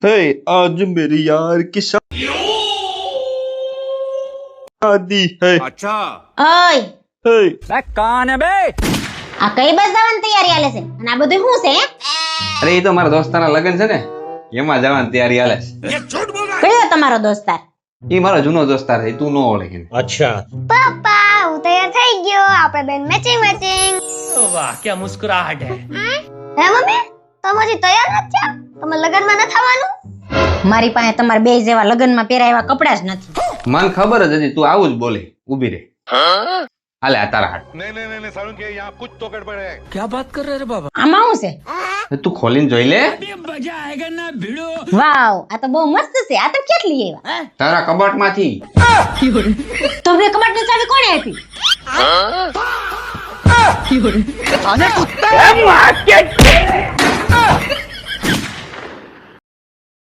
हे आज मेरी यार की शादी है अच्छा ઓય हे કાન હે બે આ કઈ બસ જવાની તૈયારી હાલે છે અને આ બધું શું છે હે? અરે એ તો મારા દોસ્તારના લગ્ન છે ને એમાં જવાની તૈયારી હાલે છે. કયો તમારો દોસ્તાર? ઈ મારો જૂનો દોસ્તાર છે, તું ન ઓળખે એને. પપ્પા હું તૈયાર થઈ ગયો આપણે બેન મેચિંગ મેચિંગ વાહ ક્યા મુસ્કરાહટ હે હે મમ્મી તમે હજી તૈયાર નથી થયા તમે લગનમાં ન થવાનું મારી પાસે તમારા બે જેવા લગ્નમાં પહેરાય એવા કપડા જ નથી. મને ખબર જ હતી તું આવું જ બોલે. ઊભી રે હાલે આ તારા હાથ. ક્યા બાત કર રહે રે બાબા આમાં શું છે? તું ખોલીને જોઈ લે. મજા આયેગા ના ભીડો વાવ આ તો બહુ મસ્ત છે. આ તો ક્યાંથી લઈ આવ્યા? તારા કબાટમાંથી. તમને કબાટની ચાવી કોણે આપી? આને કુત્તા